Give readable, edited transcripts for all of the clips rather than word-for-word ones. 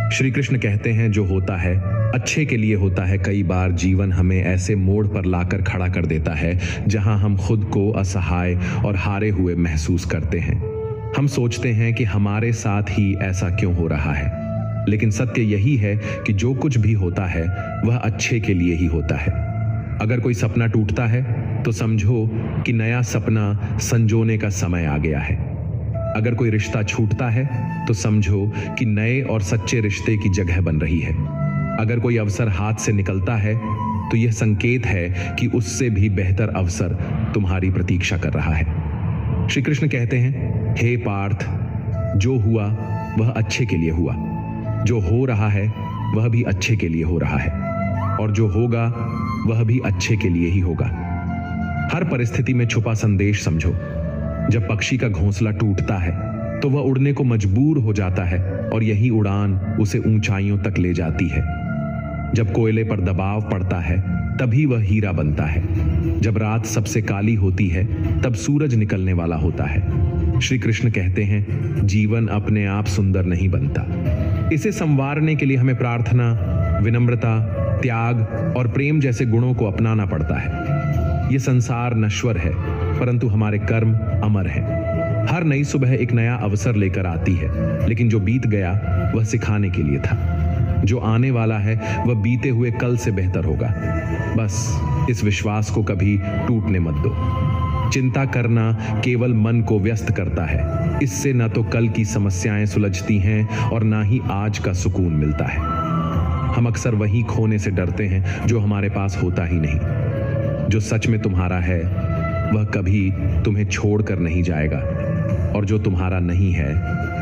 श्री कृष्ण कहते हैं जो होता है अच्छे के लिए होता है। कई बार जीवन हमें ऐसे मोड़ पर लाकर खड़ा कर देता है जहां हम खुद को असहाय और हारे हुए महसूस करते हैं। हम सोचते हैं कि हमारे साथ ही ऐसा क्यों हो रहा है, लेकिन सत्य यही है कि जो कुछ भी होता है वह अच्छे के लिए ही होता है। अगर कोई सपना टूटता है तो समझो कि नया सपना संजोने का समय आ गया है। अगर कोई रिश्ता छूटता है तो समझो कि नए और सच्चे रिश्ते की जगह बन रही है। अगर कोई अवसर हाथ से निकलता है तो यह संकेत है कि उससे भी बेहतर अवसर तुम्हारी प्रतीक्षा कर रहा है। श्री कृष्ण कहते हैं, हे पार्थ, जो हुआ वह अच्छे के लिए हुआ, जो हो रहा है वह भी अच्छे के लिए हो रहा है, और जो होगा वह भी अच्छे के लिए ही होगा। हर परिस्थिति में छुपा संदेश समझो। जब पक्षी का घोंसला टूटता है तो वह उड़ने को मजबूर हो जाता है और यही उड़ान उसे ऊंचाइयों तक ले जाती है। जब कोयले पर दबाव पड़ता है तभी वह हीरा बनता है। जब रात सबसे काली होती है तब सूरज निकलने वाला होता है। श्री कृष्ण कहते हैं, जीवन अपने आप सुंदर नहीं बनता। इसे संवारने के लिए हमें प्रार्थना, विनम्रता, त्याग और प्रेम जैसे गुणों को अपनाना पड़ता है। ये संसार नश्वर है परंतु हमारे कर्म अमर हैं। हर नई सुबह एक नया अवसर लेकर आती है, लेकिन जो बीत गया वह सिखाने के लिए था। जो आने वाला है वह बीते हुए कल से बेहतर होगा। बस इस विश्वास को कभी टूटने मत दो। चिंता करना केवल मन को व्यस्त करता है। इससे न तो कल की समस्याएं सुलझती हैं और ना ही आज का सुकून मिलता है। हम अक्सर वही खोने से डरते हैं जो हमारे पास होता ही नहीं। जो सच में तुम्हारा है वह कभी तुम्हें छोड़कर नहीं जाएगा, और जो तुम्हारा नहीं है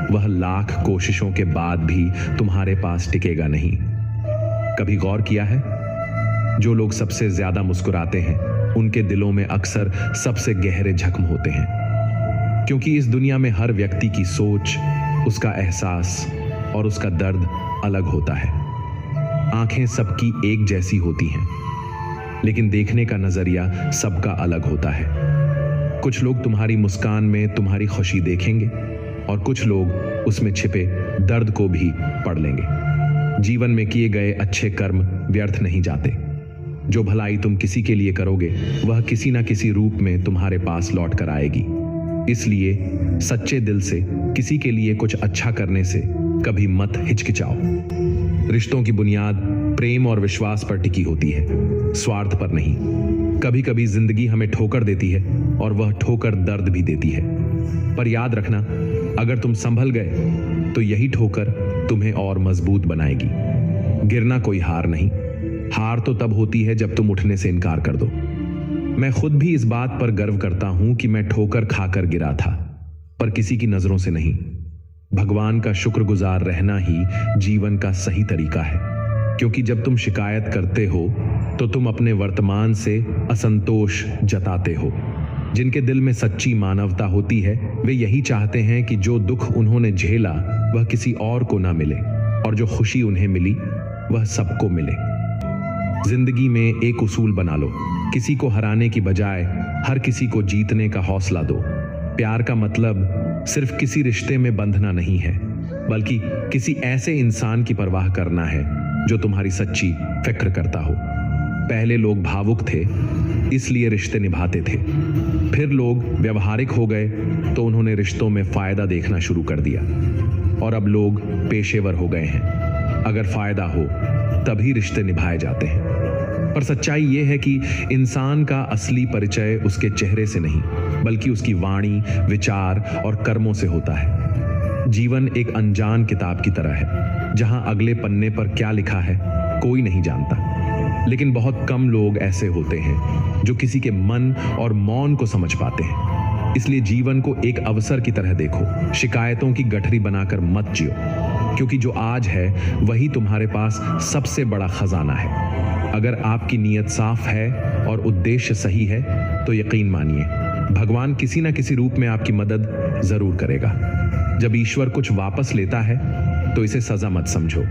वह लाख कोशिशों के बाद भी तुम्हारे पास टिकेगा नहीं। कभी गौर किया है, जो लोग सबसे ज्यादा मुस्कुराते हैं उनके दिलों में अक्सर सबसे गहरे जख्म होते हैं, क्योंकि इस दुनिया में हर व्यक्ति की सोच, उसका एहसास और उसका दर्द अलग होता है। आंखें सबकी एक जैसी होती हैं, लेकिन देखने का नजरिया सबका अलग होता है। कुछ लोग तुम्हारी मुस्कान में तुम्हारी खुशी देखेंगे और कुछ लोग उसमें छिपे दर्द को भी पढ़ लेंगे। जीवन में किए गए अच्छे कर्म व्यर्थ नहीं जाते। जो भलाई तुम किसी के लिए करोगे वह किसी ना किसी रूप में तुम्हारे पास लौट कर आएगी। इसलिए सच्चे दिल से किसी के लिए कुछ अच्छा करने से कभी मत हिचकिचाओ। रिश्तों की बुनियाद प्रेम और विश्वास पर टिकी होती है, स्वार्थ पर नहीं। कभी कभी जिंदगी हमें ठोकर देती है और वह ठोकर दर्द भी देती है, पर याद रखना, अगर तुम संभल गए तो यही ठोकर तुम्हें और मजबूत बनाएगी। गिरना कोई हार नहीं। हार तो तब होती है जब तुम उठने से इनकार कर दो। मैं खुद भी इस बात पर गर्व करता हूं कि मैं ठोकर खाकर गिरा था, पर किसी की नजरों से नहीं। भगवान का शुक्रगुजार रहना ही जीवन का सही तरीका है, क्योंकि जब तुम शिकायत करते हो तो तुम अपने वर्तमान से असंतोष जताते हो। जिनके दिल में सच्ची मानवता होती है वे यही चाहते हैं कि जो दुख उन्होंने झेला वह किसी और को ना मिले, और जो खुशी उन्हें मिली वह सबको मिले। जिंदगी में एक उसूल बना लो, किसी को हराने की बजाय हर किसी को जीतने का हौसला दो। प्यार का मतलब सिर्फ किसी रिश्ते में बंधना नहीं है, बल्कि किसी ऐसे इंसान की परवाह करना है जो तुम्हारी सच्ची फिक्र करता हो। पहले लोग भावुक थे इसलिए रिश्ते निभाते थे, फिर लोग व्यवहारिक हो गए तो उन्होंने रिश्तों में फायदा देखना शुरू कर दिया, और अब लोग पेशेवर हो गए हैं। अगर फायदा हो तभी रिश्ते निभाए जाते हैं। पर सच्चाई यह है कि इंसान का असली परिचय उसके चेहरे से नहीं, बल्कि उसकी वाणी, विचार और कर्मों से होता है। जीवन एक अनजान किताब की तरह है, जहां अगले पन्ने पर क्या लिखा है कोई नहीं जानता, लेकिन बहुत कम लोग ऐसे होते हैं जो किसी के मन और मौन को समझ पाते हैं। इसलिए जीवन को एक अवसर की तरह देखो, शिकायतों की गठरी बनाकर मत जियो, क्योंकि जो आज है वही तुम्हारे पास सबसे बड़ा खजाना है। अगर आपकी नीयत साफ है और उद्देश्य सही है तो यकीन मानिए भगवान किसी न किसी रूप में आपकी मदद जरूर करेगा। जब ईश्वर कुछ वापस लेता है तो इसे सजा मत समझो,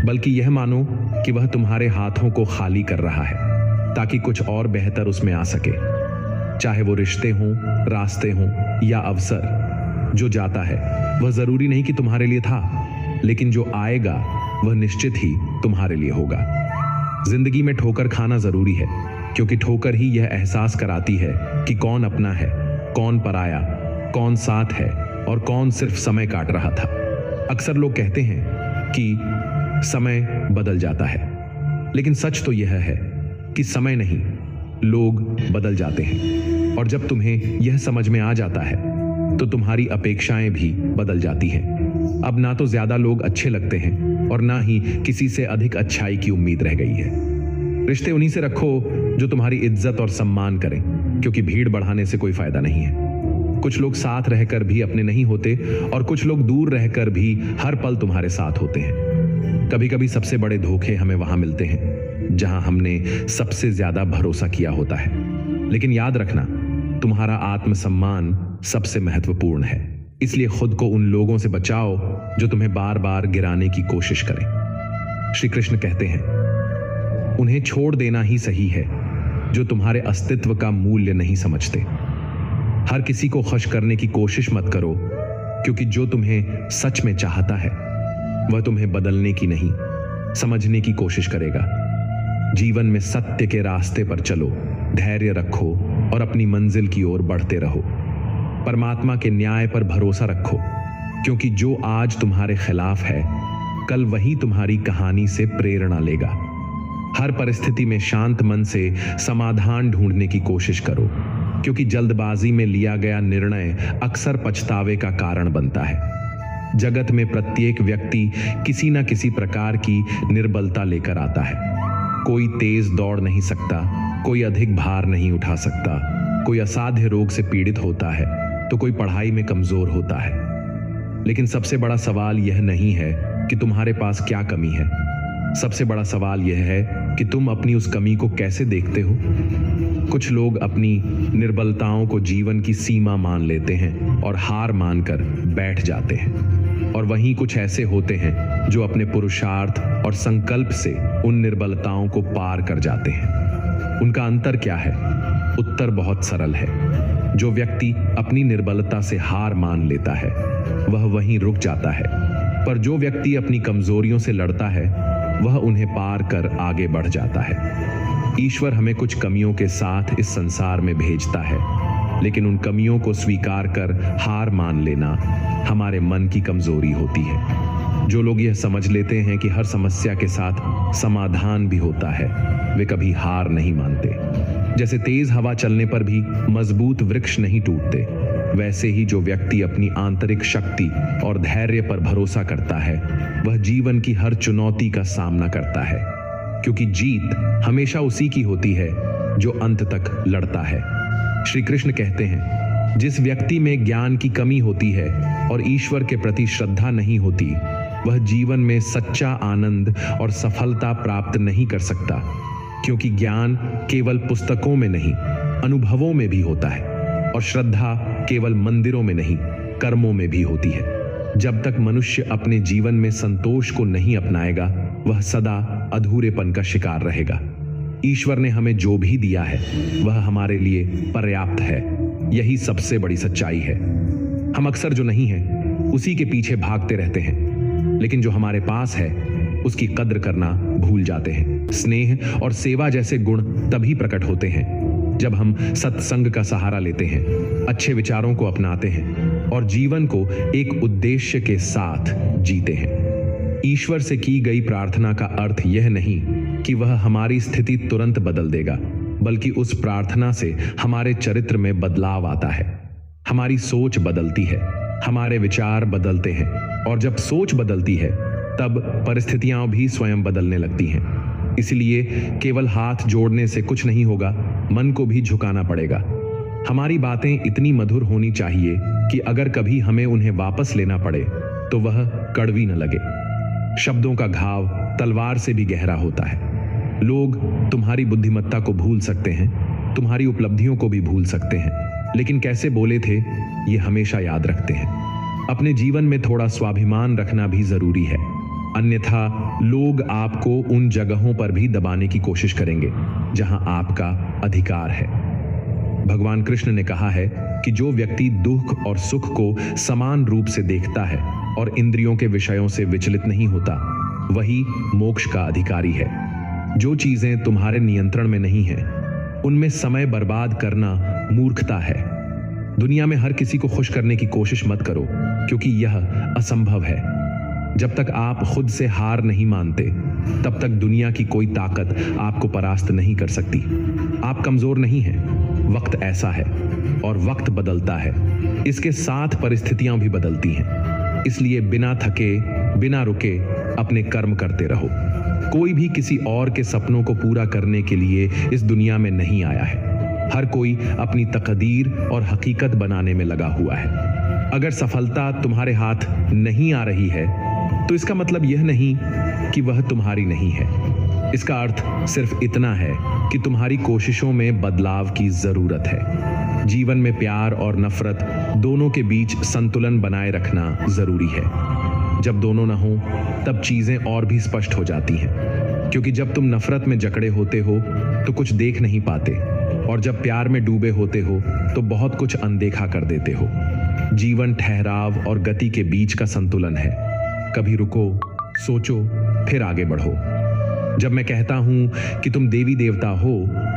बल्कि यह मानो कि वह तुम्हारे हाथों को खाली कर रहा है ताकि कुछ और बेहतर उसमें आ सके। चाहे वो रिश्ते हों, रास्ते हों या अवसर, जो जाता है वह जरूरी नहीं कि तुम्हारे लिए था, लेकिन जो आएगा वह निश्चित ही तुम्हारे लिए होगा। जिंदगी में ठोकर खाना जरूरी है, क्योंकि ठोकर ही यह एहसास कराती है कि कौन अपना है, कौन पराया, कौन साथ है और कौन सिर्फ समय काट रहा था। अक्सर लोग कहते हैं कि समय बदल जाता है, लेकिन सच तो यह है कि समय नहीं, लोग बदल जाते हैं। और जब तुम्हें यह समझ में आ जाता है तो तुम्हारी अपेक्षाएं भी बदल जाती हैं। अब ना तो ज्यादा लोग अच्छे लगते हैं और ना ही किसी से अधिक अच्छाई की उम्मीद रह गई है। रिश्ते उन्हीं से रखो जो तुम्हारी इज्जत और सम्मान करें, क्योंकि भीड़ बढ़ाने से कोई फायदा नहीं है। कुछ लोग साथ रहकर भी अपने नहीं होते और कुछ लोग दूर रहकर भी हर पल तुम्हारे साथ होते हैं। कभी कभी सबसे बड़े धोखे हमें वहां मिलते हैं जहां हमने सबसे ज्यादा भरोसा किया होता है। लेकिन याद रखना, तुम्हारा आत्मसम्मान सबसे महत्वपूर्ण है, इसलिए खुद को उन लोगों से बचाओ जो तुम्हें बार बार गिराने की कोशिश करें। श्री कृष्ण कहते हैं, उन्हें छोड़ देना ही सही है जो तुम्हारे अस्तित्व का मूल्य नहीं समझते। हर किसी को खुश करने की कोशिश मत करो, क्योंकि जो तुम्हें सच में चाहता है वह तुम्हें बदलने की नहीं, समझने की कोशिश करेगा। जीवन में सत्य के रास्ते पर चलो, धैर्य रखो और अपनी मंजिल की ओर बढ़ते रहो। परमात्मा के न्याय पर भरोसा रखो, क्योंकि जो आज तुम्हारे खिलाफ है कल वही तुम्हारी कहानी से प्रेरणा लेगा। हर परिस्थिति में शांत मन से समाधान ढूंढने की कोशिश करो, क्योंकि जल्दबाजी में लिया गया निर्णय अक्सर पछतावे का कारण बनता है। जगत में प्रत्येक व्यक्ति किसी न किसी प्रकार की निर्बलता लेकर आता है। कोई तेज दौड़ नहीं सकता, कोई अधिक भार नहीं उठा सकता, कोई असाध्य रोग से पीड़ित होता है तो कोई पढ़ाई में कमजोर होता है। लेकिन सबसे बड़ा सवाल यह नहीं है कि तुम्हारे पास क्या कमी है, सबसे बड़ा सवाल यह है कि तुम अपनी उस कमी को कैसे देखते हो। कुछ लोग अपनी निर्बलताओं को जीवन की सीमा मान लेते हैं और हार मानकर बैठ जाते हैं, और वहीं कुछ ऐसे होते हैं जो अपने पुरुषार्थ और संकल्प से उन निर्बलताओं को पार कर जाते हैं। उनका अंतर क्या है? उत्तर बहुत सरल है। जो व्यक्ति अपनी निर्बलता से हार मान लेता है वह वहीं रुक जाता है, पर जो व्यक्ति अपनी कमजोरियों से लड़ता है वह उन्हें पार कर आगे बढ़ जाता है। ईश्वर हमें कुछ कमियों के साथ इस संसार में भेजता है, लेकिन उन कमियों को स्वीकार कर हार मान लेना हमारे मन की कमजोरी होती है। जो लोग यह समझ लेते हैं कि हर समस्या के साथ समाधान भी होता है, वे कभी हार नहीं मानते। जैसे तेज हवा चलने पर भी मजबूत वृक्ष नहीं टूटते, वैसे ही जो व्यक्ति अपनी आंतरिक शक्ति और धैर्य पर भरोसा करता है वह जीवन की हर चुनौती का सामना करता है, क्योंकि जीत हमेशा उसी की होती है जो अंत तक लड़ता है। श्री कृष्ण कहते हैं, जिस व्यक्ति में ज्ञान की कमी होती है और ईश्वर के प्रति श्रद्धा नहीं होती, वह जीवन में सच्चा आनंद और सफलता प्राप्त नहीं कर सकता, क्योंकि ज्ञान केवल पुस्तकों में नहीं, अनुभवों में भी होता है, और श्रद्धा केवल मंदिरों में नहीं, कर्मों में भी होती है। जब तक मनुष्य अपने जीवन में संतोष को नहीं अपनाएगा, वह सदा अधूरेपन का शिकार रहेगा। ईश्वर ने हमें जो भी दिया है वह हमारे लिए पर्याप्त है, यही सबसे बड़ी सच्चाई है। हम अक्सर जो नहीं है उसी के पीछे भागते रहते हैं, लेकिन जो हमारे पास है उसकी कद्र करना भूल जाते हैं। स्नेह और सेवा जैसे गुण तभी प्रकट होते हैं जब हम सत्संग का सहारा लेते हैं, अच्छे विचारों को अपनाते हैं और जीवन को एक उद्देश्य के साथ जीते हैं। ईश्वर से की गई प्रार्थना का अर्थ यह नहीं कि वह हमारी स्थिति तुरंत बदल देगा, बल्कि उस प्रार्थना से हमारे चरित्र में बदलाव आता है। हमारी सोच बदलती है, हमारे विचार बदलते हैं, और जब सोच बदलती है तब परिस्थितियां भी स्वयं बदलने लगती हैं। इसलिए केवल हाथ जोड़ने से कुछ नहीं होगा, मन को भी झुकाना पड़ेगा। हमारी बातें इतनी मधुर होनी चाहिए कि अगर कभी हमें उन्हें वापस लेना पड़े तो वह कड़वी न लगे। शब्दों का घाव तलवार से भी गहरा होता है। लोग तुम्हारी बुद्धिमत्ता को भूल सकते हैं, तुम्हारी उपलब्धियों को भी भूल सकते हैं, लेकिन कैसे बोले थे ये हमेशा याद रखते हैं। अपने जीवन में थोड़ा स्वाभिमान रखना भी जरूरी है, अन्यथा लोग आपको उन जगहों पर भी दबाने की कोशिश करेंगे जहां आपका अधिकार है। भगवान कृष्ण ने कहा है कि जो व्यक्ति दुख और सुख को समान रूप से देखता है और इंद्रियों के विषयों से विचलित नहीं होता, वही मोक्ष का अधिकारी है। जो चीजें तुम्हारे नियंत्रण में नहीं हैं, उनमें समय बर्बाद करना मूर्खता है। दुनिया में हर किसी को खुश करने की कोशिश मत करो, क्योंकि यह असंभव है। जब तक आप खुद से हार नहीं मानते, तब तक दुनिया की कोई ताकत आपको परास्त नहीं कर सकती। आप कमजोर नहीं हैं। वक्त ऐसा है और वक्त बदलता है। इसके साथ परिस्थितियां भी बदलती हैं। इसलिए बिना थके, बिना रुके अपने कर्म करते रहो। कोई भी किसी और के सपनों को पूरा करने के लिए इस दुनिया में नहीं आया है। हर कोई अपनी तकदीर और हकीकत बनाने में लगा हुआ है। अगर सफलता तुम्हारे हाथ नहीं आ रही है, तो इसका मतलब यह नहीं कि वह तुम्हारी नहीं है। इसका अर्थ सिर्फ इतना है कि तुम्हारी कोशिशों में बदलाव की जरूरत है। जीवन में प्यार और नफरत दोनों के बीच संतुलन बनाए रखना जरूरी है। जब दोनों न हो, तब चीजें और भी स्पष्ट हो जाती हैं। क्योंकि जब तुम नफरत में जकड़े होते हो तो कुछ देख नहीं पाते, और जब प्यार में डूबे होते हो तो बहुत कुछ अनदेखा कर देते हो। जीवन ठहराव और गति के बीच का संतुलन है। कभी रुको, सोचो, फिर आगे बढ़ो। जब मैं कहता हूं कि तुम देवी देवता हो,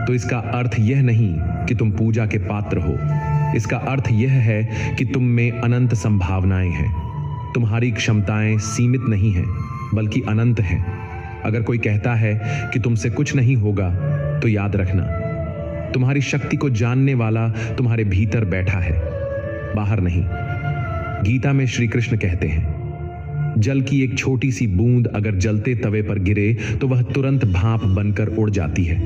तो इसका अर्थ यह नहीं कि तुम पूजा के पात्र हो। इसका अर्थ यह है कि तुम में अनंत संभावनाएं हैं। तुम्हारी क्षमताएं सीमित नहीं हैं, बल्कि अनंत हैं। अगर कोई कहता है कि तुमसे कुछ नहीं होगा, तो याद रखना, तुम्हारी शक्ति को जानने वाला तुम्हारे भीतर बैठा है, बाहर नहीं। गीता में श्री कृष्ण कहते हैं, जल की एक छोटी सी बूंद अगर जलते तवे पर गिरे तो वह तुरंत भाप बनकर उड़ जाती है,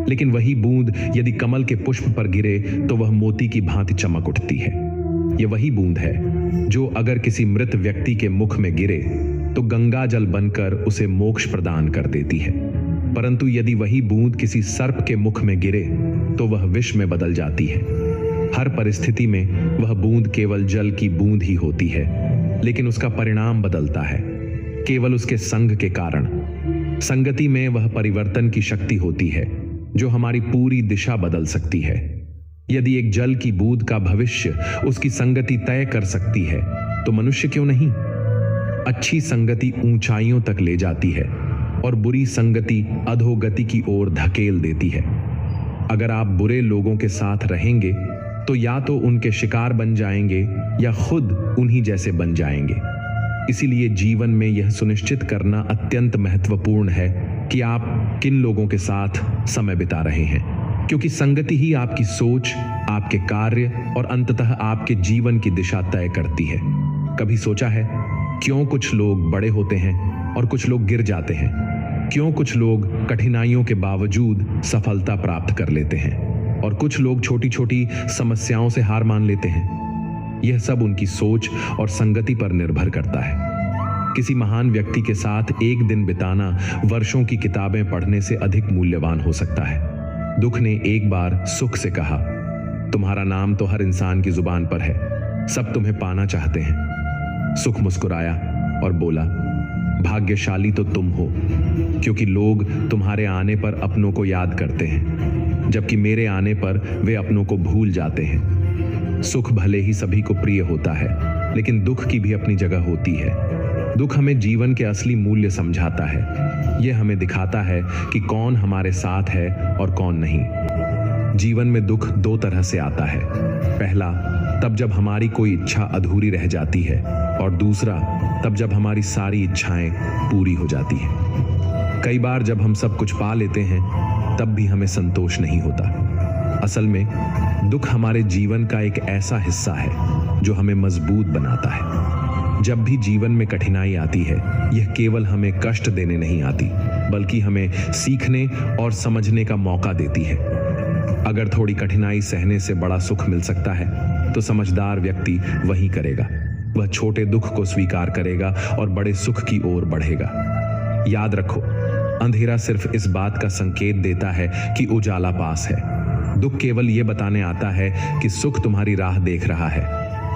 लेकिन वही बूंद यदि कमल के पुष्प पर गिरे तो वह मोती की भांति चमक उठती है। यह वही बूंद है जो अगर किसी मृत व्यक्ति के मुख में गिरे तो गंगा जल बनकर उसे मोक्ष प्रदान कर देती है। परंतु यदि वही बूंद किसी सर्प के मुख में गिरे तो वह विष में बदल जाती है। हर परिस्थिति में वह बूंद केवल जल की बूंद ही होती है, लेकिन उसका परिणाम बदलता है केवल उसके संग के कारण। संगति में वह परिवर्तन की शक्ति होती है जो हमारी पूरी दिशा बदल सकती है। यदि एक जल की बूंद का भविष्य उसकी संगति तय कर सकती है, तो मनुष्य क्यों नहीं? अच्छी संगति ऊंचाइयों तक ले जाती है और बुरी संगति अधोगति की ओर धकेल देती है। अगर आप बुरे लोगों के साथ रहेंगे तो या तो उनके शिकार बन जाएंगे या खुद उन्हीं जैसे बन जाएंगे। इसीलिए जीवन में यह सुनिश्चित करना अत्यंत महत्वपूर्ण है कि आप किन लोगों के साथ समय बिता रहे हैं, क्योंकि संगति ही आपकी सोच, आपके कार्य और अंततः आपके जीवन की दिशा तय करती है। कभी सोचा है क्यों कुछ लोग बड़े होते हैं और कुछ लोग गिर जाते हैं? क्यों कुछ लोग कठिनाइयों के बावजूद सफलता प्राप्त कर लेते हैं और कुछ लोग छोटी छोटी समस्याओं से हार मान लेते हैं? यह सब उनकी सोच और संगति पर निर्भर करता है। किसी महान व्यक्ति के साथ एक दिन बिताना वर्षों की किताबें पढ़ने से अधिक मूल्यवान हो सकता है। दुख ने एक बार सुख से कहा, तुम्हारा नाम तो हर इंसान की जुबान पर है, सब तुम्हें पाना चाहते हैं। सुख मुस्कुराया और बोला, भाग्यशाली तो तुम हो, क्योंकि लोग तुम्हारे आने पर अपनों को याद करते हैं, जबकि मेरे आने पर वे अपनों को भूल जाते हैं। सुख भले ही सभी को प्रिय होता है, लेकिन दुख की भी अपनी जगह होती है। दुख हमें जीवन के असली मूल्य समझाता है। यह हमें दिखाता है कि कौन हमारे साथ है और कौन नहीं। जीवन में दुख दो तरह से आता है। पहला, तब जब हमारी कोई इच्छा अधूरी रह जाती है, और दूसरा, तब जब हमारी सारी इच्छाएं पूरी हो जाती हैं। कई बार जब हम सब कुछ पा लेते हैं, तब भी हमें संतोष नहीं होता। असल में दुख हमारे जीवन का एक ऐसा हिस्सा है जो हमें मजबूत बनाता है। जब भी जीवन में कठिनाई आती है, यह केवल हमें कष्ट देने नहीं आती, बल्कि हमें सीखने और समझने का मौका देती है। अगर थोड़ी कठिनाई सहने से बड़ा सुख मिल सकता है, तो समझदार व्यक्ति वही करेगा। वह छोटे दुख को स्वीकार करेगा और बड़े सुख की ओर बढ़ेगा। याद रखो, अंधेरा सिर्फ इस बात का संकेत देता है कि उजाला पास है। दुख केवल यह बताने आता है कि सुख तुम्हारी राह देख रहा है।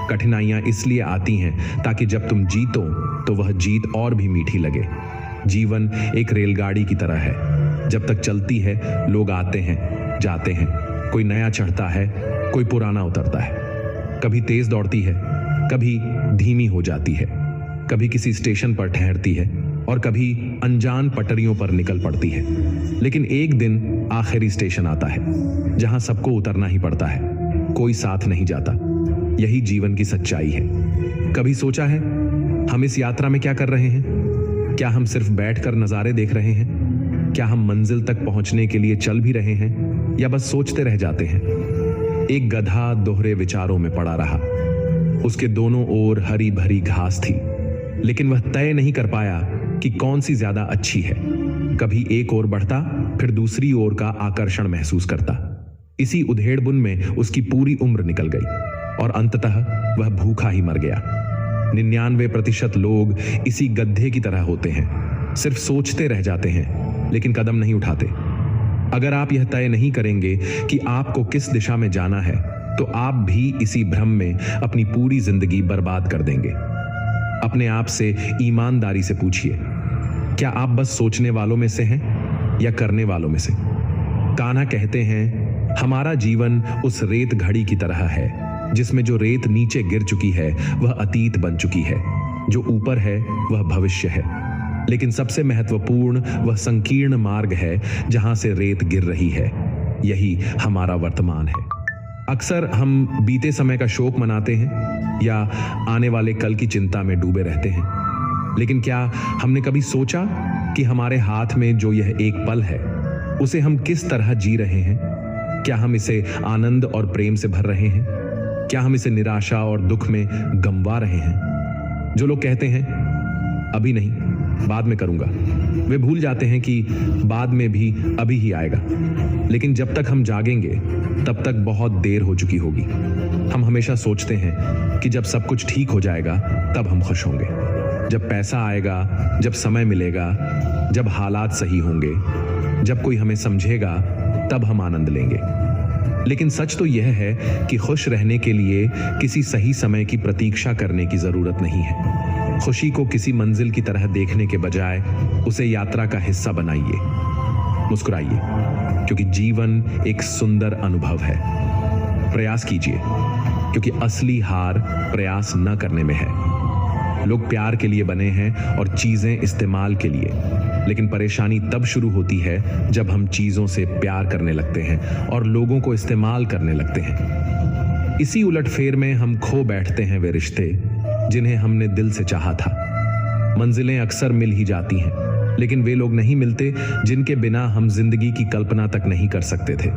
कठिनाइयां इसलिए आती हैं ताकि जब तुम जीतो तो वह जीत और भी मीठी लगे। जीवन एक रेलगाड़ी की तरह है। जब तक चलती है, लोग आते हैं, जाते हैं, कोई नया चढ़ता है, कोई पुराना उतरता है। कभी तेज दौड़ती है, कभी धीमी हो जाती है, कभी किसी स्टेशन पर ठहरती है और कभी अनजान पटरियों पर निकल पड़ती है। लेकिन एक दिन आखिरी स्टेशन आता है जहां सबको उतरना ही पड़ता है, कोई साथ नहीं जाता। यही जीवन की सच्चाई है। कभी सोचा है हम इस यात्रा में क्या कर रहे हैं? क्या हम सिर्फ बैठकर नज़ारे देख रहे हैं? क्या हम मंजिल तक पहुंचने के लिए चल भी रहे हैं या बस सोचते रह जाते हैं? एक गधा दोहरे विचारों में पड़ा रहा। उसके दोनों ओर हरी भरी घास थी, लेकिन वह तय नहीं कर पाया कि कौन सी ज्यादा अच्छी है। कभी एक ओर बढ़ता, फिर दूसरी ओर का आकर्षण महसूस करता। इसी उधेड़बुन में उसकी पूरी उम्र निकल गई और अंततः वह भूखा ही मर गया। 99% लोग इसी गधे की तरह होते हैं, सिर्फ सोचते रह जाते हैं लेकिन कदम नहीं उठाते। अगर आप यह तय नहीं करेंगे कि आपको किस दिशा में जाना है, तो आप भी इसी भ्रम में अपनी पूरी जिंदगी बर्बाद कर देंगे। अपने आप से ईमानदारी से पूछिए, क्या आप बस सोचने वालों में से हैं या करने वालों में से? कान्हा कहते हैं, हमारा जीवन उस रेत घड़ी की तरह है जिसमें जो रेत नीचे गिर चुकी है वह अतीत बन चुकी है, जो ऊपर है वह भविष्य है। लेकिन सबसे महत्वपूर्ण वह संकीर्ण मार्ग है जहां से रेत गिर रही है। यही हमारा वर्तमान है। अक्सर हम बीते समय का शोक मनाते हैं या आने वाले कल की चिंता में डूबे रहते हैं, लेकिन क्या हमने कभी सोचा कि हमारे हाथ में जो यह एक पल है उसे हम किस तरह जी रहे हैं? क्या हम इसे आनंद और प्रेम से भर रहे हैं? क्या हम इसे निराशा और दुख में गंवा रहे हैं? जो लोग कहते हैं अभी नहीं, बाद में करूंगा, वे भूल जाते हैं कि बाद में भी अभी ही आएगा। लेकिन जब तक हम जागेंगे तब तक बहुत देर हो चुकी होगी। हम हमेशा सोचते हैं कि जब सब कुछ ठीक हो जाएगा तब हम खुश होंगे, जब पैसा आएगा, जब समय मिलेगा, जब हालात सही होंगे, जब कोई हमें समझेगा तब हम आनंद लेंगे। लेकिन सच तो यह है कि खुश रहने के लिए किसी सही समय की प्रतीक्षा करने की जरूरत नहीं है। खुशी को किसी मंजिल की तरह देखने के बजाय उसे यात्रा का हिस्सा बनाइए। मुस्कुराइए, क्योंकि जीवन एक सुंदर अनुभव है। प्रयास कीजिए, क्योंकि असली हार प्रयास न करने में है। लोग प्यार के लिए बने हैं और चीजें इस्तेमाल के लिए, लेकिन परेशानी तब शुरू होती है जब हम चीजों से प्यार करने लगते हैं और लोगों को इस्तेमाल करने लगते हैं। इसी उलटफेर में हम खो बैठते हैं वे रिश्ते जिन्हें हमने दिल से चाहा था। मंजिलें अक्सर मिल ही जाती हैं, लेकिन वे लोग नहीं मिलते जिनके बिना हम जिंदगी की कल्पना तक नहीं कर सकते थे।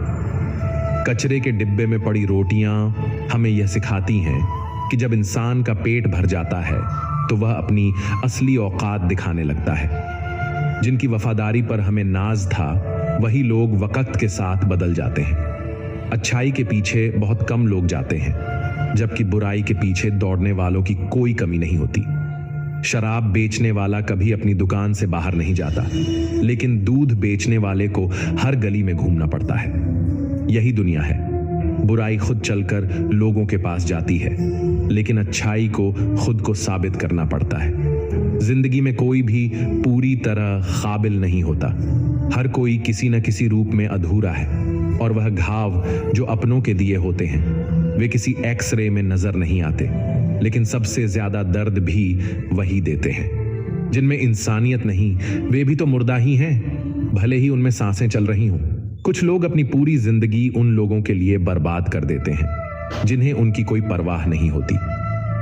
कचरे के डिब्बे में पड़ी रोटियां हमें यह सिखाती हैं कि जब इंसान का पेट भर जाता है तो वह अपनी असली औकात दिखाने लगता है। जिनकी वफादारी पर हमें नाज था, वही लोग वक्त के साथ बदल जाते हैं। अच्छाई के पीछे बहुत कम लोग जाते हैं, जबकि बुराई के पीछे दौड़ने वालों की कोई कमी नहीं होती। शराब बेचने वाला कभी अपनी दुकान से बाहर नहीं जाता, लेकिन दूध बेचने वाले को हर गली में घूमना पड़ता है। यही दुनिया है। बुराई खुद चलकर लोगों के पास जाती है, लेकिन अच्छाई को खुद को साबित करना पड़ता है। जिंदगी में कोई भी पूरी तरह काबिल नहीं होता। हर कोई किसी न किसी रूप में अधूरा है, और वह घाव जो अपनों के दिए होते हैं वे किसी एक्सरे में नजर नहीं आते, लेकिन सबसे ज्यादा दर्द भी वही देते हैं। जिनमें इंसानियत नहीं, वे भी तो मुर्दा ही हैं, भले ही उनमें सांसें चल रही हों। कुछ लोग अपनी पूरी जिंदगी उन लोगों के लिए बर्बाद कर देते हैं जिन्हें उनकी कोई परवाह नहीं होती।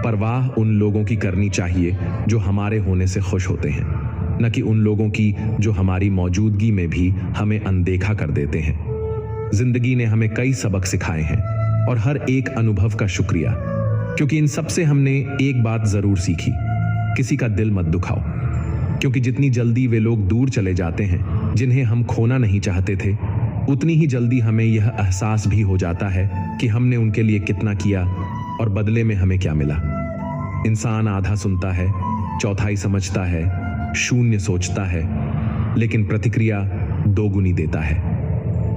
परवाह उन लोगों की करनी चाहिए जो हमारे होने से खुश होते हैं, न कि उन लोगों की जो हमारी मौजूदगी में भी हमें अनदेखा कर देते हैं। जिंदगी ने हमें कई सबक सिखाए हैं, और हर एक अनुभव का शुक्रिया, क्योंकि इन सब से हमने एक बात जरूर सीखी, किसी का दिल मत दुखाओ। क्योंकि जितनी जल्दी वे लोग दूर चले जाते हैं जिन्हें हम खोना नहीं चाहते थे, उतनी ही जल्दी हमें यह एहसास भी हो जाता है कि हमने उनके लिए कितना किया और बदले में हमें क्या मिला। इंसान आधा सुनता है, चौथाई समझता है, शून्य सोचता है, लेकिन प्रतिक्रिया दोगुनी देता है।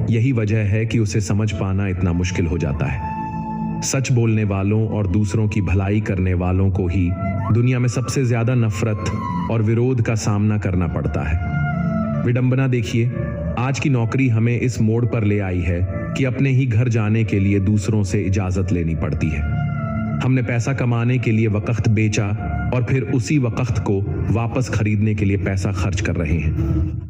यही वजह है कि उसे समझ पाना इतना मुश्किल हो जाता है। सच बोलने वालों और दूसरों की भलाई करने वालों को ही दुनिया में सबसे ज्यादा नफरत और विरोध का सामना करना पड़ता है। विडंबना देखिए, आज की नौकरी हमें इस मोड़ पर ले आई है कि अपने ही घर जाने के लिए दूसरों से इजाजत लेनी पड़ती है। हमने पैसा कमाने के लिए वक्त बेचा और फिर उसी वक्त को वापस खरीदने के लिए पैसा खर्च कर रहे हैं।